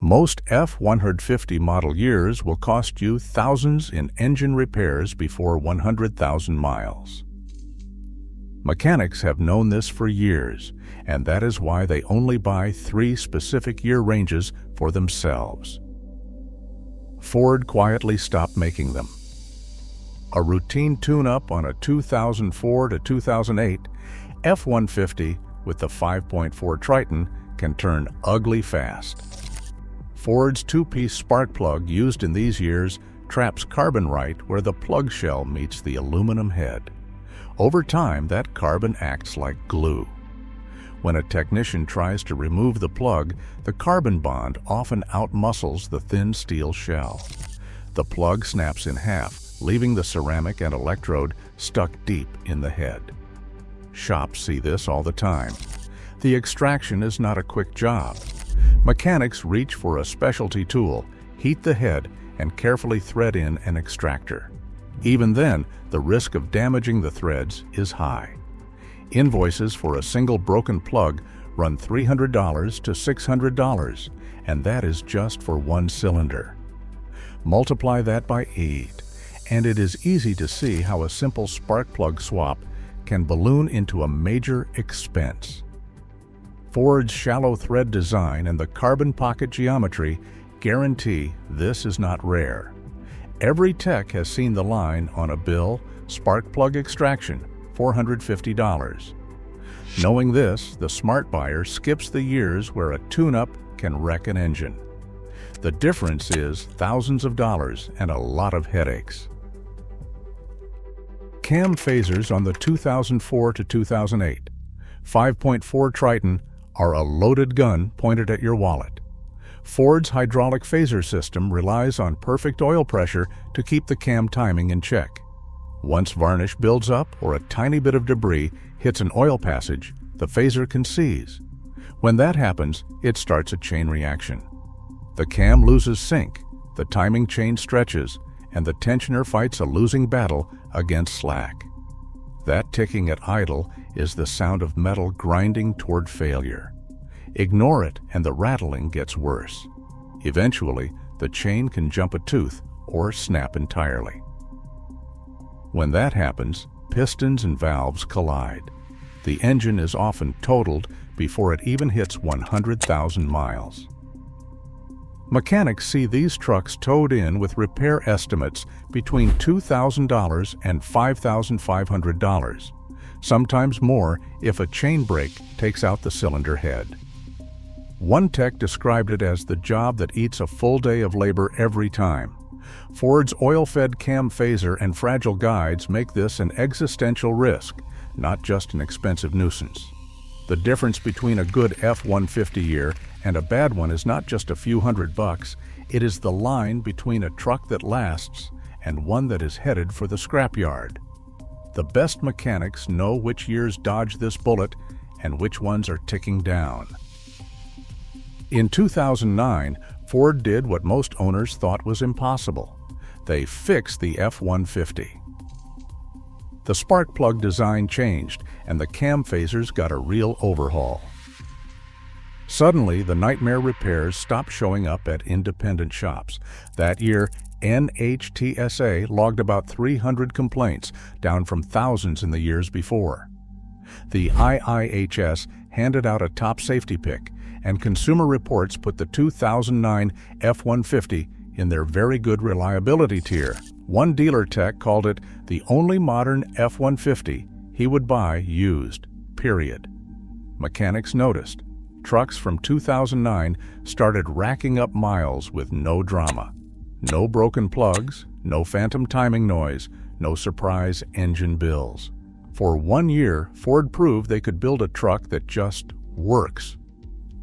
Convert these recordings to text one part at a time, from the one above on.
Most F-150 model years will cost you thousands in engine repairs before 100,000 miles. Mechanics have known this for years, and that is why they only buy 3 specific year ranges for themselves. Ford quietly stopped making them. A routine tune-up on a 2004 to 2008 F-150 with the 5.4 Triton can turn ugly fast. Ford's 2-piece spark plug used in these years traps carbon right where the plug shell meets the aluminum head. Over time, that carbon acts like glue. When a technician tries to remove the plug, the carbon bond often outmuscles the thin steel shell. The plug snaps in half, leaving the ceramic and electrode stuck deep in the head. Shops see this all the time. The extraction is not a quick job. Mechanics reach for a specialty tool, heat the head, and carefully thread in an extractor. Even then, the risk of damaging the threads is high. Invoices for a single broken plug run $300 to $600, and that is just for one cylinder. Multiply that by 8, and it is easy to see how a simple spark plug swap can balloon into a major expense. Ford's shallow thread design and the carbon pocket geometry guarantee this is not rare. Every tech has seen the line on a bill, spark plug extraction, $450. Knowing this, the smart buyer skips the years where a tune-up can wreck an engine. The difference is thousands of dollars and a lot of headaches. Cam phasers on the 2004 to 2008 5.4 Triton are a loaded gun pointed at your wallet. Ford's hydraulic phaser system relies on perfect oil pressure to keep the cam timing in check. Once varnish builds up or a tiny bit of debris hits an oil passage, the phaser can seize. When that happens, it starts a chain reaction. The cam loses sync, the timing chain stretches, and the tensioner fights a losing battle against slack. That ticking at idle is the sound of metal grinding toward failure. Ignore it and the rattling gets worse. Eventually, the chain can jump a tooth or snap entirely. When that happens, pistons and valves collide. The engine is often totaled before it even hits 100,000 miles. Mechanics see these trucks towed in with repair estimates between $2,000 and $5,500, sometimes more if a chain break takes out the cylinder head. One tech described it as the job that eats a full day of labor every time. Ford's oil-fed cam phaser and fragile guides make this an existential risk, not just an expensive nuisance. The difference between a good F-150 year and a bad one is not just a few $100, it is the line between a truck that lasts and one that is headed for the scrapyard. The best mechanics know which years dodge this bullet and which ones are ticking down. In 2009, Ford did what most owners thought was impossible. They fixed the F-150. The spark plug design changed, and the cam phasers got a real overhaul. Suddenly, the nightmare repairs stopped showing up at independent shops. That year, NHTSA logged about 300 complaints, down from thousands in the years before. The IIHS handed out a top safety pick, and Consumer Reports put the 2009 F-150 in their very good reliability tier. One dealer tech called it the only modern F-150 he would buy used, period. Mechanics noticed. Trucks from 2009 started racking up miles with no drama. No broken plugs, no phantom timing noise, no surprise engine bills. For 1 year, Ford proved they could build a truck that just works.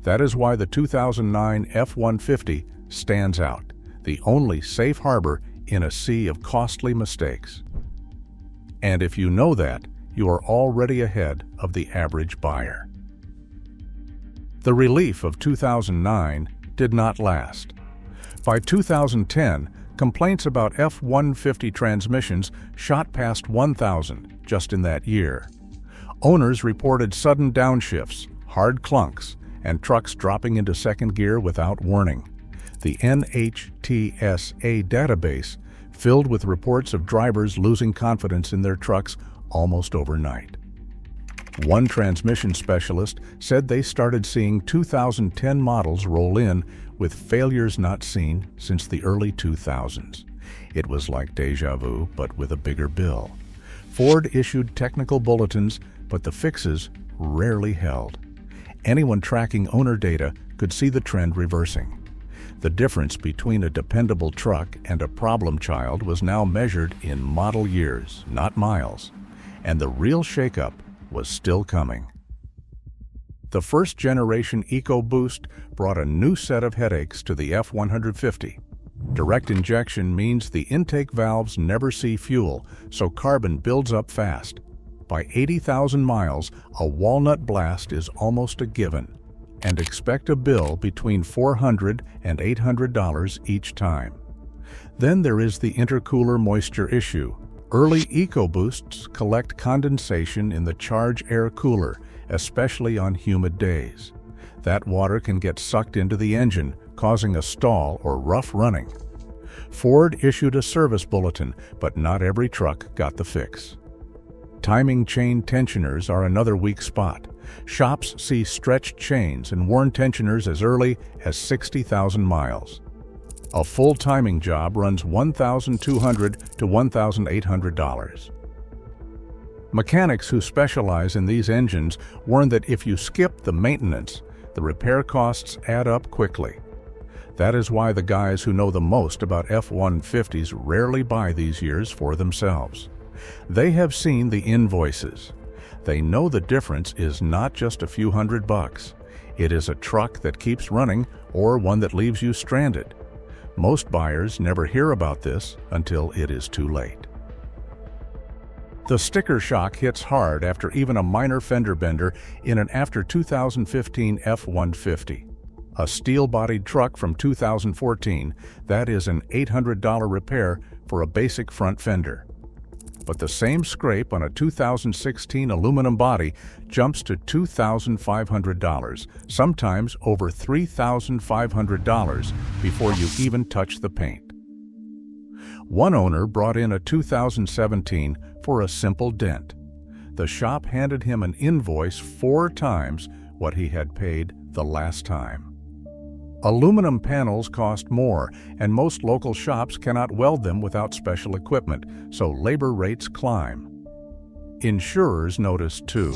That is why the 2009 F-150 stands out, the only safe harbor in a sea of costly mistakes. And if you know that, you are already ahead of the average buyer. The relief of 2009 did not last. By 2010, complaints about F-150 transmissions shot past 1,000 just in that year. Owners reported sudden downshifts, hard clunks, and trucks dropping into second gear without warning. the NHTSA database filled with reports of drivers losing confidence in their trucks almost overnight. One transmission specialist said they started seeing 2010 models roll in with failures not seen since the early 2000s. It was like deja vu, but with a bigger bill. Ford issued technical bulletins, but the fixes rarely held. Anyone tracking owner data could see the trend reversing. The difference between a dependable truck and a problem child was now measured in model years, not miles, and the real shakeup was still coming. The first-generation EcoBoost brought a new set of headaches to the F-150. Direct injection means the intake valves never see fuel, so carbon builds up fast. By 80,000 miles, a walnut blast is almost a given, and expect a bill between $400 and $800 each time. Then there is the intercooler moisture issue. Early EcoBoosts collect condensation in the charge air cooler, especially on humid days. That water can get sucked into the engine, causing a stall or rough running. Ford issued a service bulletin, but not every truck got the fix. Timing chain tensioners are another weak spot. Shops see stretched chains and worn tensioners as early as 60,000 miles. A full timing job runs $1,200 to $1,800. Mechanics who specialize in these engines warn that if you skip the maintenance, the repair costs add up quickly. That is why the guys who know the most about F-150s rarely buy these years for themselves. They have seen the invoices. They know the difference is not just a few $100. It is a truck that keeps running or one that leaves you stranded. Most buyers never hear about this until it is too late. The sticker shock hits hard after even a minor fender bender in an after 2015 F-150. A steel-bodied truck from 2014, that is an $800 repair for a basic front fender. But the same scrape on a 2016 aluminum body jumps to $2,500, sometimes over $3,500 before you even touch the paint. One owner brought in a 2017 for a simple dent. The shop handed him an invoice 4 times what he had paid the last time. Aluminum panels cost more, and most local shops cannot weld them without special equipment, so labor rates climb. Insurers notice too.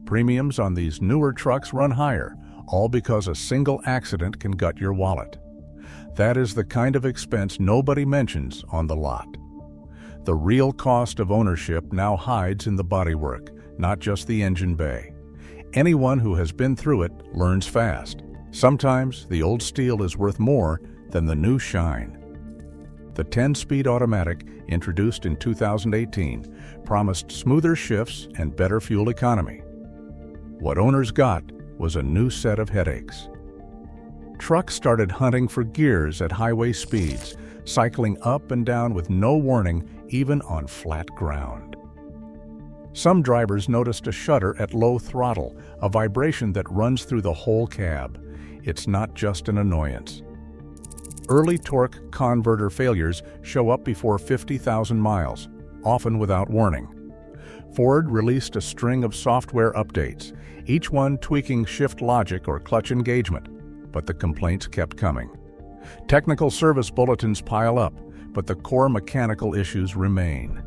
Premiums on these newer trucks run higher, all because a single accident can gut your wallet. That is the kind of expense nobody mentions on the lot. The real cost of ownership now hides in the bodywork, not just the engine bay. Anyone who has been through it learns fast. Sometimes the old steel is worth more than the new shine. The 10-speed automatic, introduced in 2018, promised smoother shifts and better fuel economy. What owners got was a new set of headaches. Trucks started hunting for gears at highway speeds, cycling up and down with no warning, even on flat ground. Some drivers noticed a shudder at low throttle, a vibration that runs through the whole cab. It's not just an annoyance. Early torque converter failures show up before 50,000 miles, often without warning. Ford released a string of software updates, each one tweaking shift logic or clutch engagement, but the complaints kept coming. Technical service bulletins pile up, but the core mechanical issues remain.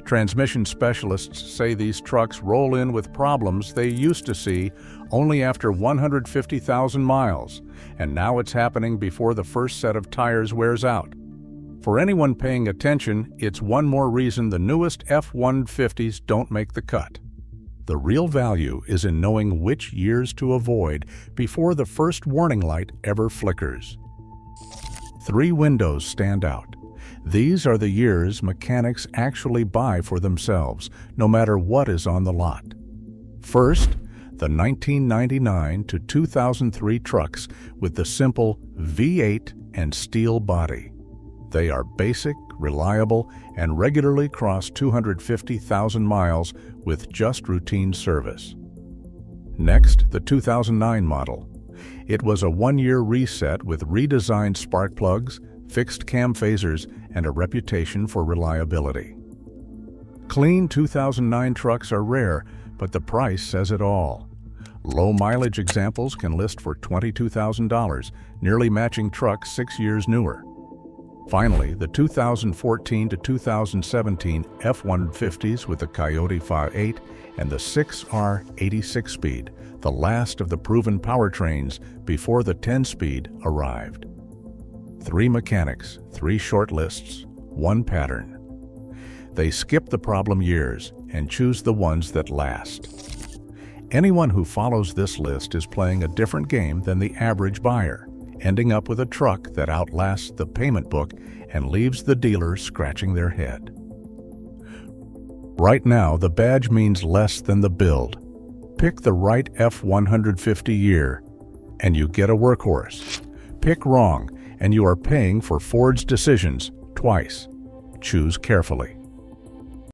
Transmission specialists say these trucks roll in with problems they used to see only after 150,000 miles, and now it's happening before the first set of tires wears out. For anyone paying attention, it's one more reason the newest F-150s don't make the cut. The real value is in knowing which years to avoid before the first warning light ever flickers. 3 windows stand out. These are the years mechanics actually buy for themselves, no matter what is on the lot. First, the 1999 to 2003 trucks with the simple V8 and steel body. They are basic, reliable, and regularly cross 250,000 miles with just routine service. Next, the 2009 model. It was a one-year reset with redesigned spark plugs, fixed cam phasers, and a reputation for reliability. Clean 2009 trucks are rare, but the price says it all. Low-mileage examples can list for $22,000, nearly matching trucks 6 years newer. Finally, the 2014 to 2017 F-150s with the Coyote 5.8 and the 6R 86-speed, the last of the proven powertrains before the 10-speed arrived. 3 mechanics, 3 short lists, 1 pattern. They skip the problem years and choose the ones that last. Anyone who follows this list is playing a different game than the average buyer, ending up with a truck that outlasts the payment book and leaves the dealer scratching their head. Right now, the badge means less than the build. Pick the right F-150 year, and you get a workhorse. Pick wrong, and you are paying for Ford's decisions twice. Choose carefully.